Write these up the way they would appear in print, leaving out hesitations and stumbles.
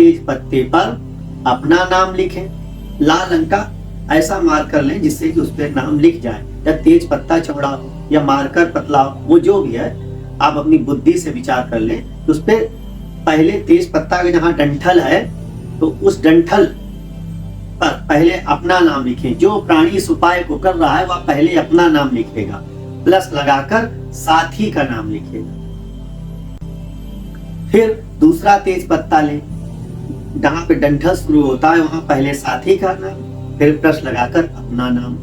तेज पत्ते पर अपना नाम लिखें, लाल रंग का ऐसा मार्कर लें जिससे कि उस पर नाम लिख जाए, या तेज पत्ता चौड़ा हो या मार्कर पतला हो, वो जो भी है आप अपनी बुद्धि से विचार कर लें। तो उस पर पहले तेज पत्ता के जहां डंठल है तो उस डंठल पर पहले अपना नाम लिखें। जो प्राणी इस उपाय को कर रहा है वह पहले अपना नाम लिखेगा, प्लस लगाकर साथी का नाम लिखेगा। फिर दूसरा तेज पत्ता लें, जहां पे डंठल शुरू होता है वहां पहले साथी का नाम, फिर प्लस लगाकर अपना नाम।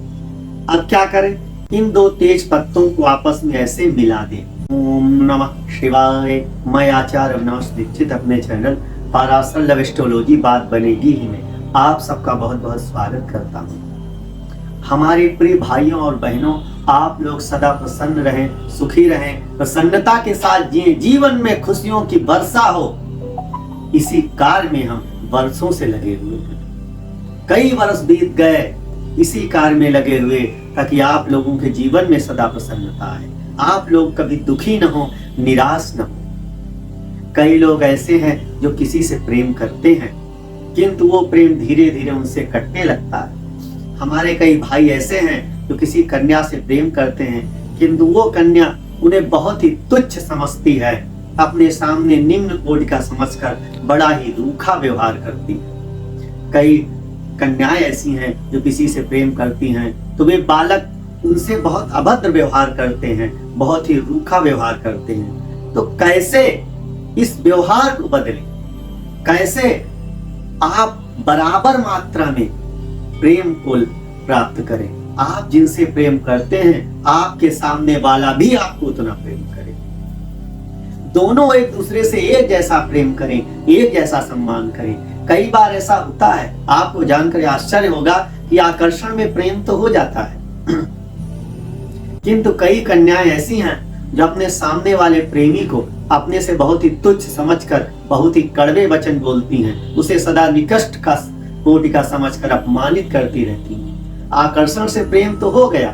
अब क्या करें, इन दो तेज पत्तों को आपस में ऐसे मिला दें। ओम नमः शिवाय। मैं आचार्य अविनाश दीक्षित अपने चैनल पाराशर लव एस्ट्रोलॉजी बात बनेगी ही में आप सबका बहुत बहुत स्वागत करता हूँ। हमारे प्रिय भाइयों और बहनों, आप लोग सदा प्रसन्न रहें, सुखी रहें, प्रसन्नता के साथ जिए, जीवन में खुशियों की वर्षा हो, इसी कार्य में हम वर्षों से लगे हुए हैं। कई वर्ष बीत गए इसी कार्य में लगे हुए, ताकि आप लोगों के जीवन में सदा प्रसन्नता आए, आप लोग कभी दुखी न हो, निराश न हो। कई लोग ऐसे हैं जो किसी से प्रेम करते हैं किंतु वो प्रेम धीरे धीरे उनसे कटने लगता है। हमारे कई भाई ऐसे हैं जो किसी कन्या से प्रेम करते हैं किंतु वो कन्या उन्हें बहुत ही तुच्छ समझती है, अपने सामने निम्न कोटि का समझकर बड़ा ही रूखा व्यवहार करती है। कई कन्याएं ऐसी हैं जो किसी से प्रेम करती हैं तो वे बालक उनसे बहुत अभद्र व्यवहार करते हैं, बहुत ही रूखा व्यवहार करते हैं। तो कैसे इस व्यवहार को बदलें, कैसे आप बराबर मात्रा में प्रेम को प्राप्त करें। आप जिनसे प्रेम करते हैं आपके सामने वाला भी आपको उतना प्रेम करे, दोनों एक दूसरे से एक जैसा प्रेम करें, एक जैसा सम्मान करें। कई बार ऐसा होता है, आपको जानकर आश्चर्य होगा कि आकर्षण में प्रेम तो हो जाता है किंतु कई कन्याएं ऐसी हैं जो अपने सामने वाले प्रेमी को अपने से बहुत ही तुच्छ समझकर बहुत ही कड़वे वचन बोलती हैं, उसे सदा निकृष्ट का कोटि का समझकर अपमानित करती रहती हैं। आकर्षण से प्रेम तो हो गया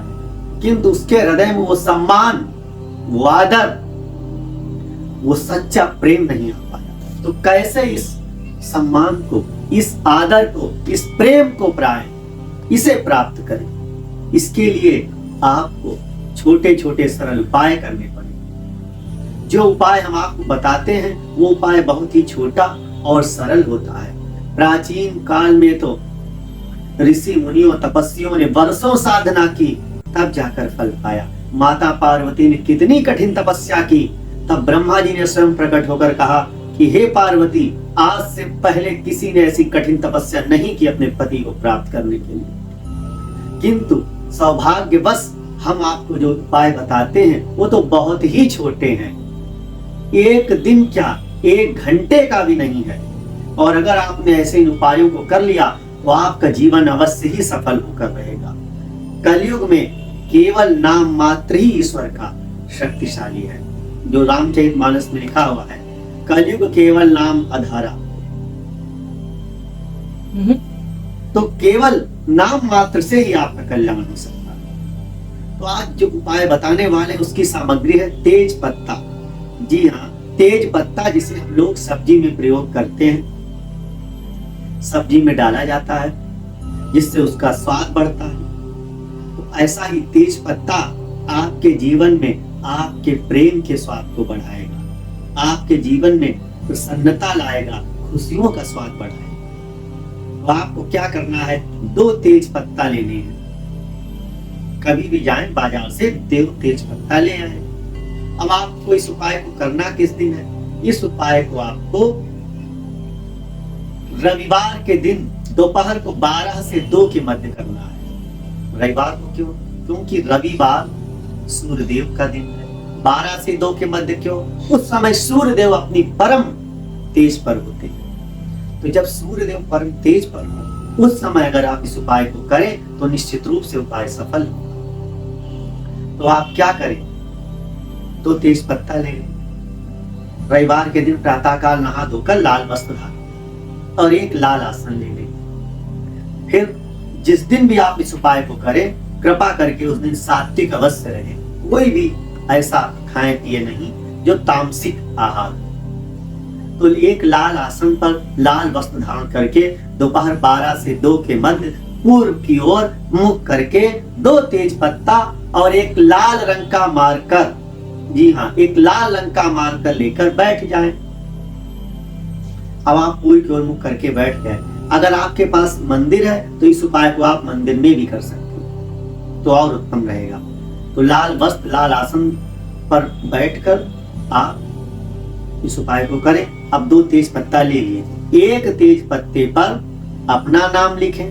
किंतु उसके हृदय में वो सम्मान, वो आदर, वो सच्चा प्रेम नहीं आ पाया। तो कैसे इस सम्मान को, इस आदर को, इस प्रेम को इसे प्राप्त करें, इसके लिए आपको छोटे छोटे सरल उपाय करने पड़ेंगे। जो उपाय हम आपको बताते हैं वो उपाय बहुत ही छोटा और सरल होता है। प्राचीन काल में तो ऋषि मुनियों तपस्वियों ने वर्षों साधना की तब जाकर फल पाया। माता पार्वती ने कितनी कठिन तपस्या की, तब ब्रह्मा जी ने स्वयं प्रकट होकर कहा कि हे पार्वती, आज से पहले किसी ने ऐसी कठिन तपस्या नहीं की अपने पति को प्राप्त करने के लिए। किंतु सौभाग्यवश हम आपको जो उपाय बताते हैं वो तो बहुत ही छोटे हैं, एक दिन क्या, एक घंटे का भी नहीं है। और अगर आपने ऐसे इन उपायों को कर लिया तो आपका जीवन अवश्य ही सफल होकर रहेगा। कलयुग में केवल नाम मात्र ही ईश्वर का शक्तिशाली है। जो रामचरितमानस में लिखा हुआ है, कलयुग केवल नाम आधारा। तो केवल नाम मात्र से ही आपका कल्याण हो सकता है। तो आज जो उपाय बताने वाले उसकी सामग्री है तेज पत्ता। जी हाँ, तेज पत्ता जिसे हम लोग सब्जी में प्रयोग करते हैं, सब्जी में डाला जाता है जिससे उसका स्वाद बढ़ता है। तो ऐसा ही तेज पत्ता आपके जीवन में आपके प्रेम के स्वाद को बढ़ाएगा, आपके जीवन में प्रसन्नता लाएगा, खुशियों का स्वाद बढ़ाएगा। तो आपको क्या करना है, 2 तेज पत्ता लेने हैं। कभी भी जाएं बाजार से तेज पत्ता ले आए। अब आपको इस उपाय को करना किस दिन है, इस उपाय को आपको रविवार के दिन दोपहर को 12 से 2 के मध्य करना है। रविवार को क्यों? क्योंकि रविवार सूर्यदेव का दिन है। 12 से 2 के मध्य क्यों? उस समय सूर्यदेव अपनी परम तेज पर होते हैं। तो जब सूर्यदेव परम तेज पर हो उस समय अगर आप इस उपाय को करें तो निश्चित रूप से उपाय सफल होगा। तो आप क्या करें, 2 तेज पत्ता ले लें। रविवार के दिन प्रातःकाल नहा धोकर लाल वस्त्र धारण और एक लाल आसन ले लें। फिर जिस दिन भी आप इस उपाय को करें, कृपा करके उस दिन सात्विक अवश्य रहे। कोई भी ऐसा खाएं पिए नहीं जो तामसिक आहार। तो एक लाल आसन पर लाल वस्त्र धारण करके दोपहर 12 से 2 के मध्य पूर्व की ओर मुख करके 2 तेज पत्ता और एक लाल रंग का मार्कर, जी हाँ, एक लाल रंग का मार्कर लेकर बैठ जाएं। अब आप पूर्व की ओर मुख करके बैठ गए। अगर आपके पास मंदिर है तो इस उपाय को आप मंदिर में भी कर सकते हो, तो और उत्तम रहेगा। तो लाल वस्त्र लाल आसन पर बैठकर आप इस उपाय को करें। अब 2 तेज पत्ता ले लीजिए, एक तेज पत्ते पर अपना नाम लिखें,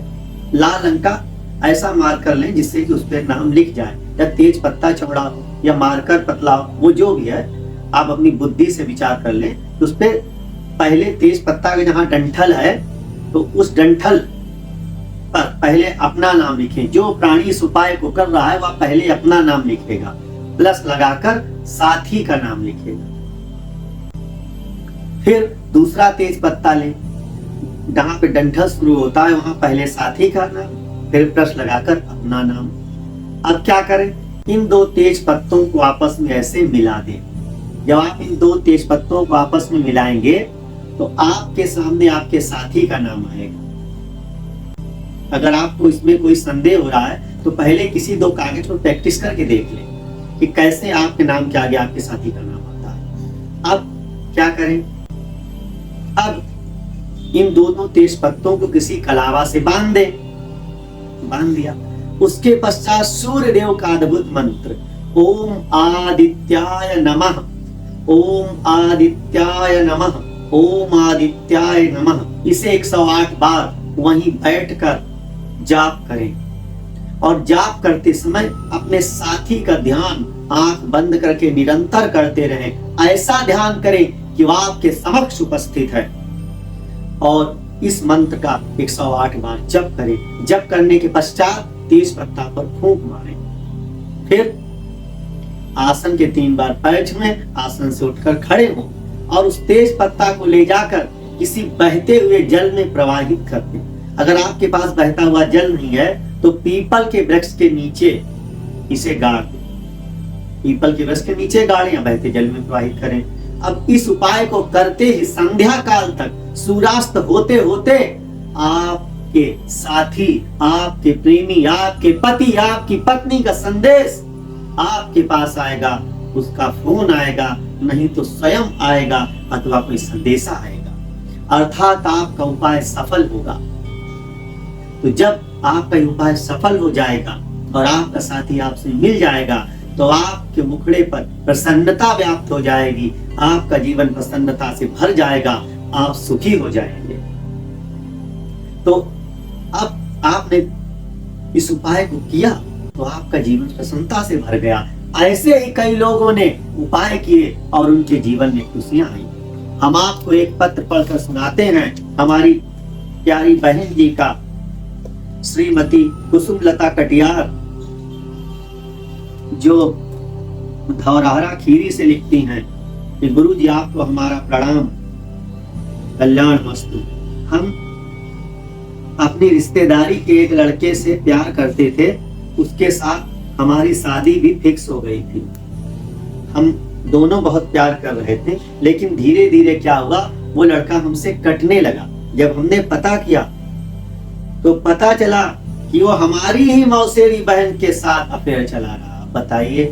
लाल रंग का ऐसा मार्कर लें जिससे कि उस पर नाम लिख जाए, या तेज पत्ता चौड़ा हो या मार्कर पतला हो, वो जो भी है आप अपनी बुद्धि से विचार कर लें। तो उस पर पहले तेज पत्ता के जहां डंठल है तो उस डंठल पर पहले अपना नाम लिखें। जो प्राणी इस उपाय को कर रहा है वह पहले अपना नाम लिखेगा, प्लस लगाकर साथी का नाम लिखेगा। फिर दूसरा तेज पत्ता लें, जहां पे डंठल शुरू होता है वहां पहले साथी का नाम, फिर प्लस लगाकर अपना नाम। अब क्या करें, इन 2 तेज पत्तों को आपस में ऐसे मिला दें। जब आप इन 2 तेज पत्तों को आपस में मिलाएंगे तो आपके सामने आपके साथी का नाम आएगा। अगर आपको इसमें कोई संदेह हो रहा है तो पहले किसी 2 कागज पर प्रैक्टिस करके देख लें कि कैसे आपके नाम के आगे आपके साथी का नाम आता है। अब क्या करें, अब इन दोनों तेज पत्तों को किसी कलावा से बांध दें। बांध दिया, उसके पश्चात सूर्य देव का अद्भुत मंत्र ओम आदित्याय नमः, ओम आदित्याय नमः, ओम आदित्याय नमः, इसे 108 बार वहीं बैठकर जाप करें। और जाप करते समय अपने साथी का ध्यान आंख बंद करके निरंतर करते रहें। ऐसा ध्यान करें कि वह आपके समक्ष उपस्थित है और इस मंत्र का 108 बार जप करें। जप करने के पश्चात तेज पत्ता पर फूंक मारें। फिर आसन के 3 बार पैर छुएं, आसन से उठकर खड़े हों और उस तेज पत्ता को ले जाकर किसी बहते हुए जल में प्रवाहित कर दें। अगर आपके पास बहता हुआ जल नहीं है तो पीपल के वृक्ष के नीचे इसे गाड़ दें। पीपल के वृक्ष के नीचे गाड़ें या बहते जल में प्रवाहित करें। अब इस उपाय को करते ही संध्या काल तक सूर्यास्त होते होते आपके साथी, आपके प्रेमी, आपके पति, आपकी पत्नी का संदेश आपके पास आएगा। उसका फोन आएगा, नहीं तो स्वयं आएगा अथवा कोई संदेशा आएगा, अर्थात आपका उपाय सफल होगा। तो जब आपका उपाय सफल हो जाएगा और आपका साथी आपसे मिल जाएगा तो आपके मुखड़े पर प्रसन्नता व्याप्त हो जाएगी, आपका जीवन प्रसन्नता से भर जाएगा, आप सुखी हो जाएंगे। तो अब आपने इस उपाय को किया तो आपका जीवन प्रसन्नता से भर गया। ऐसे ही कई लोगों ने उपाय किए और उनके जीवन में खुशियां आई। हम आपको एक पत्र पढ़कर सुनाते हैं हमारी प्यारी बहन जी का, श्रीमती कुसुमलता कटियार, जो धौरहरा खीरी से लिखती हैं कि गुरु जी आपको हमारा प्रणाम, कल्याण मस्तु। हम अपनी रिश्तेदारी के एक लड़के से प्यार करते थे, उसके साथ हमारी शादी भी फिक्स हो गई थी। हम दोनों बहुत प्यार कर रहे थे, लेकिन धीरे धीरे क्या हुआ, वो लड़का हमसे कटने लगा। जब हमने पता किया तो पता चला कि वो हमारी ही मौसेरी बहन के साथ अफेयर चला रहा। बताइए,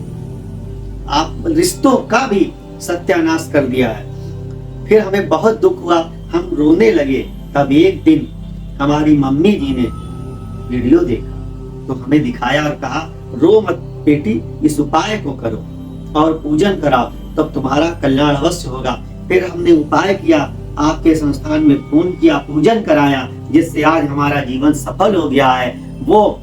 आप रिश्तों का भी सत्यानाश कर दिया है। फिर हमें बहुत दुख हुआ, हम रोने लगे। तब एक दिन हमारी मम्मी जी ने वीडियो देखा तो हमें दिखाया और कहा, रो मत बेटी, इस उपाय को करो और पूजन कराओ, तब तुम्हारा कल्याण अवश्य होगा। फिर हमने उपाय किया, आपके संस्थान में फोन किया, पूजन कराया, जिससे आज हमारा जीवन सफल हो गया है। वो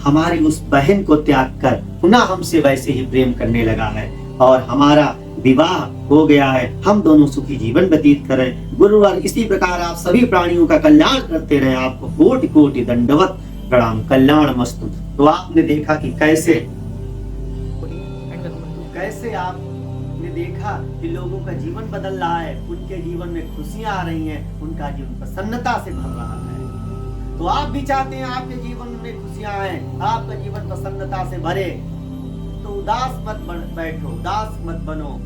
हमारी उस बहन को त्याग कर पुनः हमसे वैसे ही प्रेम करने लगा है और हमारा विवाह हो गया है। हम दोनों सुखी जीवन व्यतीत करें। गुरुवार इसी प्रकार आप सभी प्राणियों का कल्याण करते रहे। आपको कोटि कोटि दंडवत प्रणाम, कल्याण मस्तु। तो आपने देखा कि कैसे आपने देखा कि लोगों का जीवन बदल रहा है, उनके जीवन में खुशियां आ रही हैं, उनका जीवन प्रसन्नता से भर रहा है। तो आप भी चाहते हैं आपके जीवन में खुशियां आए, आपका जीवन प्रसन्नता से भरे, तो उदास मत बैठो, उदास मत बनो।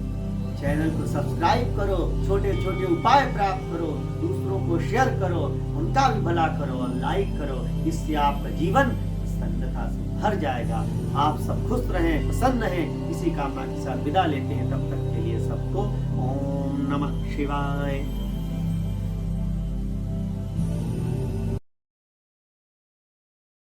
चैनल को सब्सक्राइब करो, छोटे छोटे उपाय प्राप्त करो, दूसरों को शेयर करो, उनका भी भला करो और लाइक करो। इससे आपका जीवन प्रसन्नता से भर जाएगा। आप सब खुश रहें, प्रसन्न रहें, इसी कामना के साथ विदा लेते हैं। तब तक के लिए सबको ओम नमः शिवाय।